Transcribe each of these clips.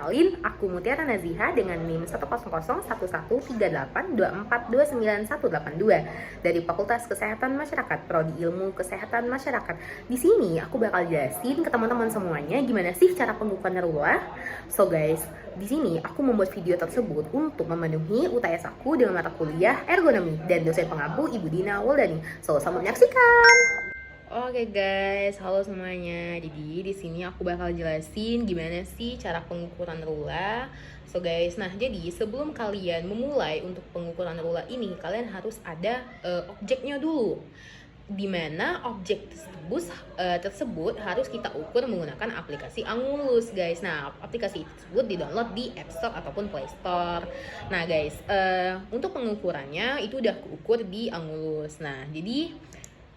kenalin, aku Mutiara Naziha dengan NIM 100113824291182 dari Fakultas Kesehatan Masyarakat, Prodi Ilmu Kesehatan Masyarakat. Di sini aku bakal jelasin ke teman-teman semuanya gimana sih cara pengukuran narula. So guys, di sini aku membuat video tersebut untuk memenuhi UTS aku dengan mata kuliah ergonomi dan dosen pengampu Ibu Dina Wuldani. So, selamat menyaksikan. Oke guys, halo semuanya. Jadi di sini aku bakal jelasin gimana sih cara pengukuran rula. So guys, nah jadi sebelum kalian memulai untuk pengukuran rula ini, kalian harus ada objeknya dulu. Dimana objek tersebut harus kita ukur menggunakan aplikasi Angulus guys. Nah, aplikasi tersebut di-download di App Store ataupun Play Store. Nah guys, untuk pengukurannya itu udah keukur di Angulus. Nah, jadi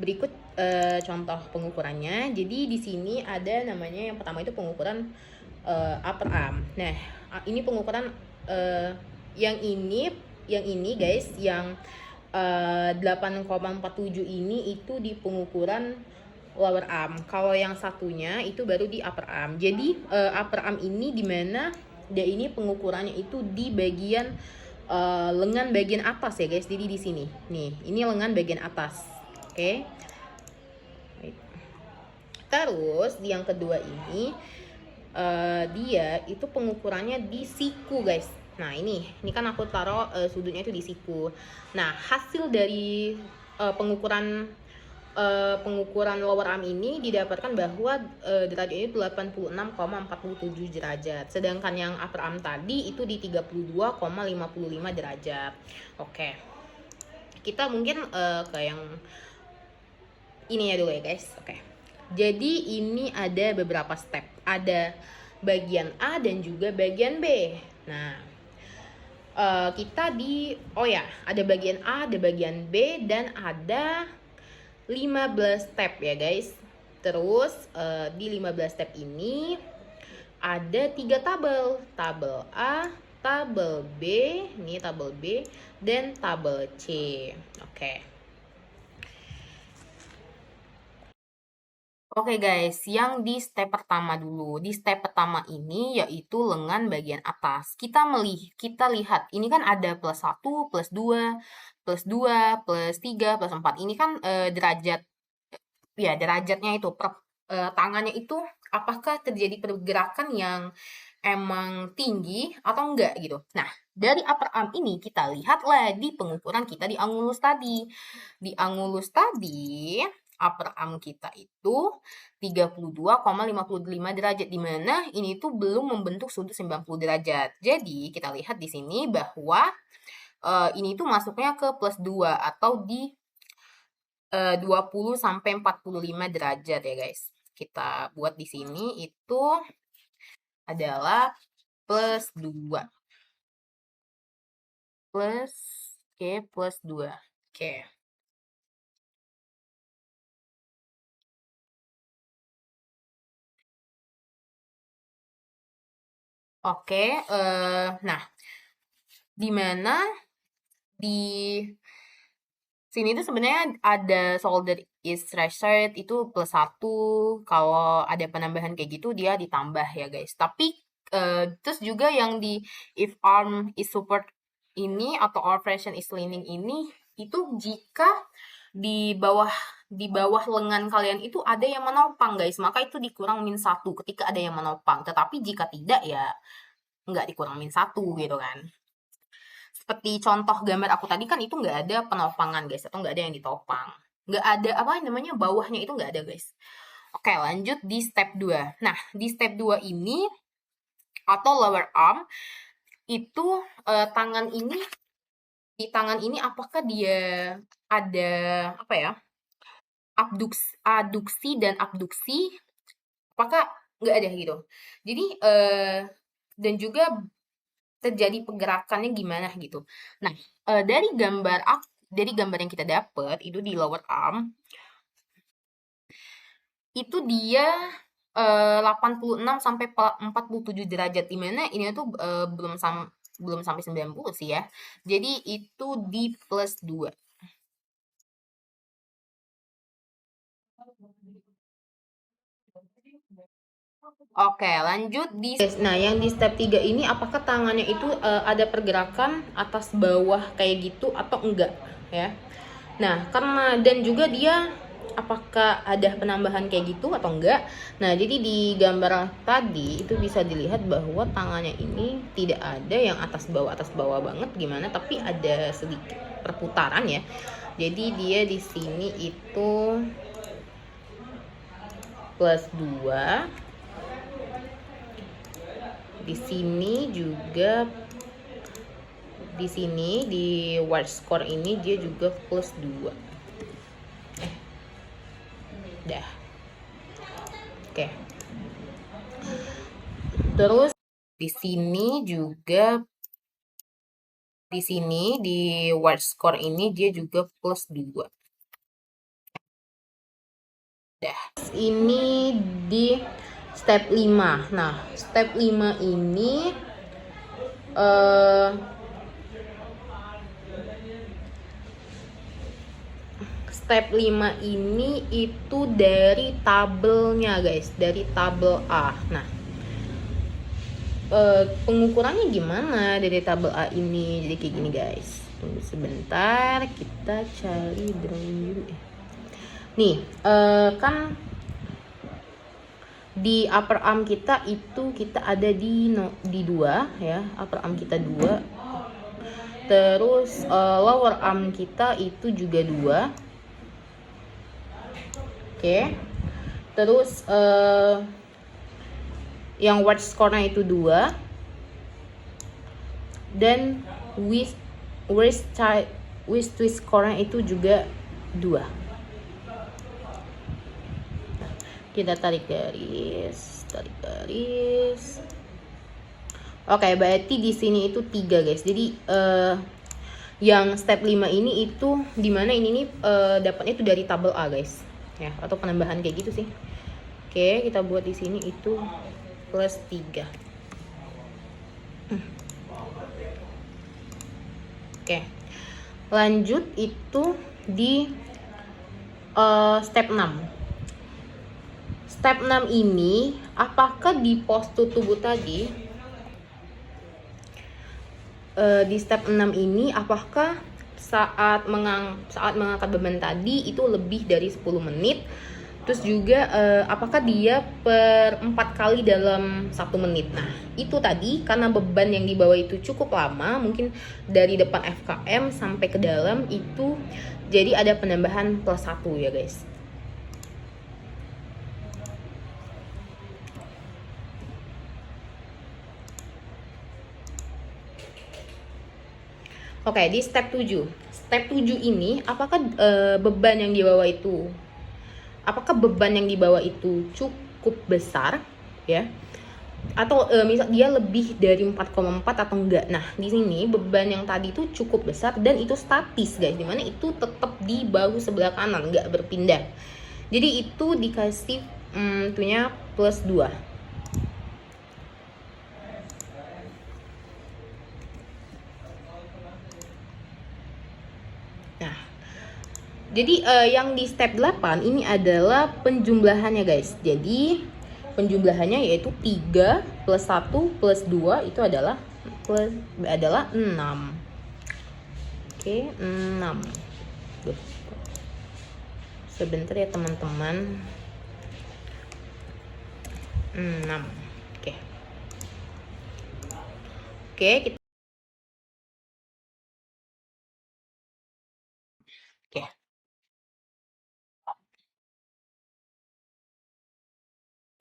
berikut contoh pengukurannya. Jadi di sini ada namanya yang pertama itu pengukuran upper arm. Nah, ini pengukuran yang ini guys, yang 8,47 ini itu di pengukuran lower arm. Kalau yang satunya itu baru di upper arm. Jadi upper arm ini dimana dia ini pengukurannya itu di bagian lengan bagian atas ya guys. Jadi di sini. Nih, ini lengan bagian atas. Oke. Terus yang kedua ini dia itu pengukurannya di siku guys. Nah ini kan aku taruh sudutnya itu di siku. Nah hasil dari pengukuran lower arm ini didapatkan bahwa derajatnya itu 86,47 derajat. Sedangkan yang upper arm tadi itu di 32,55 derajat. Oke. Kita mungkin ke yang ini ya dulu ya guys. Oke. Jadi ini ada beberapa step. Ada bagian A dan juga bagian B. Nah, kita ada bagian A, ada bagian B, dan ada 15 step ya guys. Terus di 15 step ini ada 3 tabel. Tabel A, tabel B, ini tabel B, dan tabel C. Oke. Oke guys, yang di step pertama dulu. Di step pertama ini yaitu lengan bagian atas. Kita lihat, ini kan ada plus 1, plus 2, plus 2, plus 3, plus 4. Ini kan derajatnya itu, tangannya itu apakah terjadi pergerakan yang emang tinggi atau enggak gitu. Nah, dari upper arm ini kita lihatlah di pengukuran kita di angulus tadi. Di angulus tadi, upper arm kita itu 32,55 derajat, di mana ini tuh belum membentuk sudut 90 derajat. Jadi, kita lihat di sini bahwa ini tuh masuknya ke plus 2 atau di 20 sampai 45 derajat ya guys. Kita buat di sini itu adalah plus 2. Plus 2. Oke. Oke, nah, di mana di sini tuh sebenarnya ada solder is reset itu plus 1. Kalau ada penambahan kayak gitu dia ditambah ya guys. Tapi terus juga yang di if arm is support ini atau our version is leaning ini itu jika di bawah lengan kalian itu ada yang menopang guys, maka itu dikurang min 1 ketika ada yang menopang. Tetapi jika tidak ya nggak dikurang min 1 gitu kan. Seperti contoh gambar aku tadi kan itu nggak ada penopangan guys, atau nggak ada yang ditopang. Nggak ada bawahnya itu nggak ada guys. Oke, lanjut di step 2. Nah, di step 2 ini atau lower arm itu di tangan ini apakah dia ada aduksi dan abduksi, apakah nggak ada gitu. Jadi dan juga terjadi pergerakannya gimana gitu. Nah, dari gambar yang kita dapat itu di lower arm itu dia 86 sampai 47 derajat, di mana ini tuh belum sampai 90 sih ya. Jadi itu di plus 2. Oke, lanjut di nah, yang di step 3 ini apakah tangannya itu ada pergerakan atas bawah kayak gitu atau enggak ya. Nah, karena dan juga dia apakah ada penambahan kayak gitu atau enggak. Nah, jadi di gambar tadi itu bisa dilihat bahwa tangannya ini tidak ada yang atas bawah banget gimana, tapi ada sedikit perputaran ya. Jadi dia di sini itu plus 2. Di sini juga, di sini di watch score ini dia juga plus 2. Dah. Oke. Terus di sini juga, di sini di watch score ini dia juga plus 2. Dah. Ini di step 5. Nah, step 5 ini step 5 ini itu dari tabelnya guys, dari tabel A. Nah, pengukurannya gimana dari tabel A ini? Jadi kayak gini guys. Tunggu sebentar, kita cari drawing dulu ya. Nih, kan di upper arm kita itu kita ada di 2 ya, upper arm kita 2. Terus lower arm kita itu juga 2. Oke. Terus yang watch score-nya itu 2. Dan wrist twist score-nya itu juga 2. Kita tarik garis. Oke, berarti di sini itu 3 guys. Jadi yang step 5 ini itu dimana ini nih dapatnya itu dari tabel A guys. Ya, atau penambahan kayak gitu sih. Oke, kita buat di sini itu plus 3. Oke. Lanjut itu di step 6. Step 6 ini apakah di postur tubuh tadi di step 6 ini apakah saat mengangkat beban tadi itu lebih dari 10 menit. Terus juga apakah dia per 4 kali dalam 1 menit. Nah, itu tadi karena beban yang dibawa itu cukup lama, mungkin dari depan FKM sampai ke dalam itu, jadi ada penambahan plus 1 ya guys. Oke, di step 7. Step 7 ini apakah beban yang dibawa itu cukup besar ya, atau misal dia lebih dari 4,4 atau enggak. Nah, di sini beban yang tadi itu cukup besar dan itu statis guys, dimana itu tetap di bahu sebelah kanan, enggak berpindah. Jadi itu dikasih tentunya plus 2. Nah, jadi yang di step 8 ini adalah penjumlahannya guys. Jadi penjumlahannya yaitu 3 plus 1 plus 2 itu adalah 6. Oke, 6. Duh. Sebentar ya teman-teman. 6. Oke. Oke,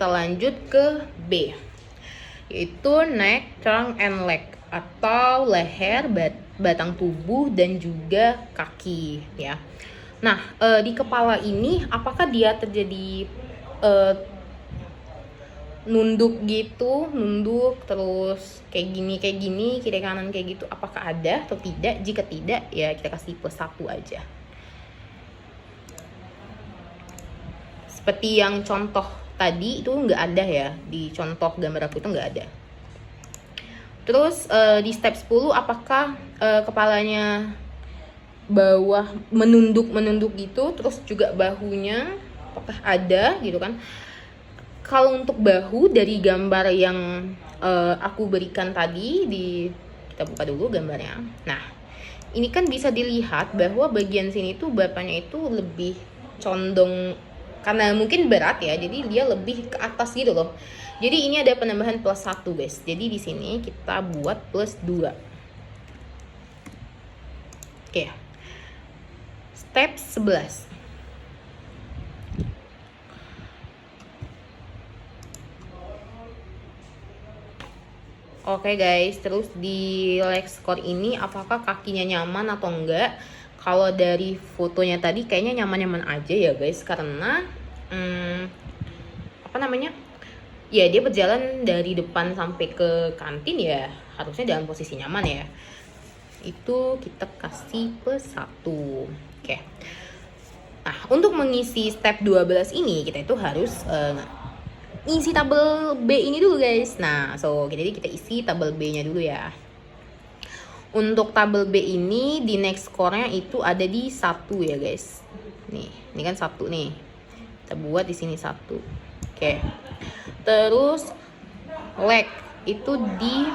kita lanjut ke B, yaitu neck, trunk, and leg, atau leher, batang tubuh, dan juga kaki ya. Nah, di kepala ini apakah dia terjadi nunduk gitu, terus kayak gini, kiri kanan kayak gitu, apakah ada atau tidak? Jika tidak, ya kita kasih plus 1 aja. Seperti yang contoh tadi itu nggak ada ya, di contoh gambar aku itu nggak ada. Terus di step 10 apakah kepalanya bawah menunduk gitu, terus juga bahunya apakah ada gitu kan. Kalau untuk bahu dari gambar yang aku berikan tadi, kita buka dulu gambarnya. Nah, ini kan bisa dilihat bahwa bagian sini tuh bapaknya itu lebih condong, karena mungkin berat ya, jadi dia lebih ke atas gitu loh. Jadi ini ada penambahan plus 1 guys. Jadi di sini kita buat plus 2. Oke. Step 11. Oke guys, terus di leg score ini apakah kakinya nyaman atau enggak? Kalau dari fotonya tadi kayaknya nyaman-nyaman aja ya guys, karena apa namanya? Ya dia berjalan dari depan sampai ke kantin ya, harusnya dalam posisi nyaman ya. Itu kita kasih plus 1. Oke. Nah, untuk mengisi step 12 ini kita itu harus isi tabel B ini dulu guys. Nah, jadi kita isi tabel B-nya dulu ya. Untuk tabel B ini di next score-nya itu ada di 1 ya guys. Nih, ini kan 1 nih. Kita buat di sini 1. Oke. Terus leg itu di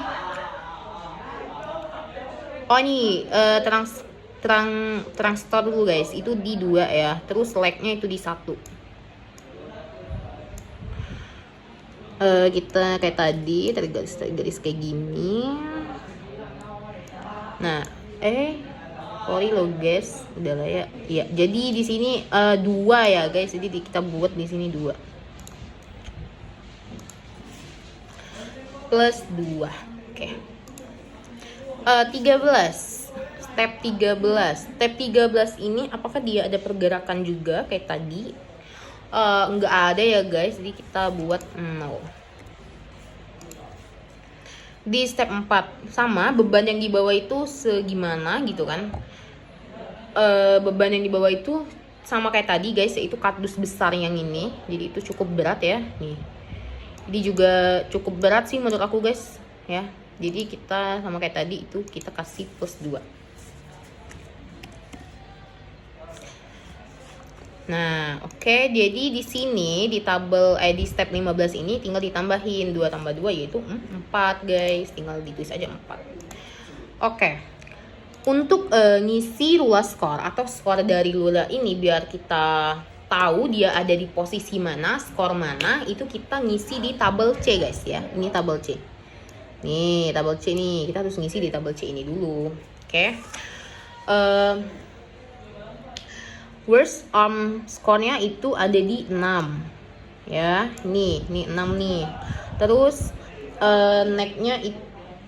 transtor dulu guys. Itu di 2 ya. Terus leg-nya itu di 1. Kita kayak tadi garis kayak gini. Nah, sorry lo guys, udah lah ya. Iya, jadi di sini 2 ya guys. Jadi kita buat di sini 2 plus 2. Oke. 13. Step 13. Step 13 ini apakah dia ada pergerakan juga kayak tadi? Nggak ada ya guys, jadi kita buat 0. Di step 4 sama, beban yang di bawah itu segimana gitu kan. Beban yang di bawah itu sama kayak tadi guys, yaitu kardus besar yang ini. Jadi itu cukup berat ya nih. Jadi juga cukup berat sih menurut aku guys ya. Jadi kita sama kayak tadi itu kita kasih plus 2. Nah, oke. Jadi di sini di tabel di step 15 ini tinggal ditambahin 2 tambah 2 yaitu 4 guys. Tinggal ditulis aja 4. Oke. Untuk ngisi Lula score atau skor dari Lula ini biar kita tahu dia ada di posisi mana, skor mana, itu kita ngisi di tabel C guys ya. Ini tabel C. Nih, tabel C nih. Kita harus ngisi di tabel C ini dulu. Oke. Worst arm score-nya itu ada di 6 ya. Nih 6 nih. Terus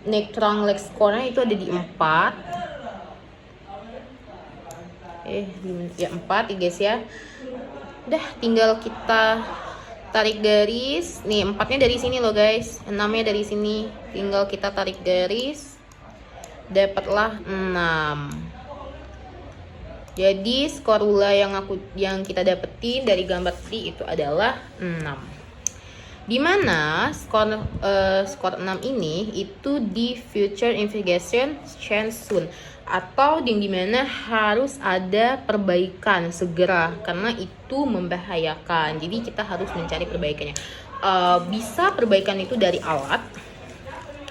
neck trunk leg score-nya itu ada di 4. Ya 4 ya guys ya. Udah tinggal kita tarik garis. Nih 4-nya dari sini loh guys. 6-nya dari sini. Tinggal kita tarik garis. Dapatlah 6. Jadi skor Lula yang kita dapetin dari gambar tadi itu adalah 6. Dimana skor 6 ini itu di future investigation change soon, atau yang dimana harus ada perbaikan segera karena itu membahayakan. Jadi kita harus mencari perbaikannya. Bisa perbaikan itu dari alat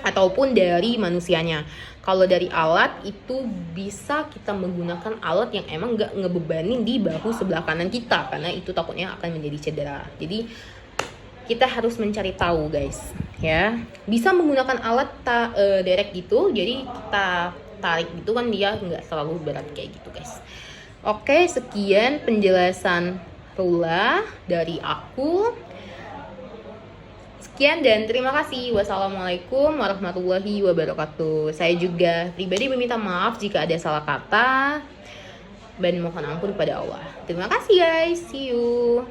ataupun dari manusianya. Kalau dari alat itu bisa kita menggunakan alat yang emang nggak ngebebanin di bahu sebelah kanan kita, karena itu takutnya akan menjadi cedera. Jadi kita harus mencari tahu guys ya. Bisa menggunakan alat direct gitu, jadi kita tarik gitu kan dia nggak terlalu berat kayak gitu guys. Oke, sekian penjelasan Lula dari aku. Sekian dan terima kasih. Wassalamualaikum warahmatullahi wabarakatuh. Saya juga pribadi meminta maaf jika ada salah kata dan mohon ampun pada Allah. Terima kasih guys. See you.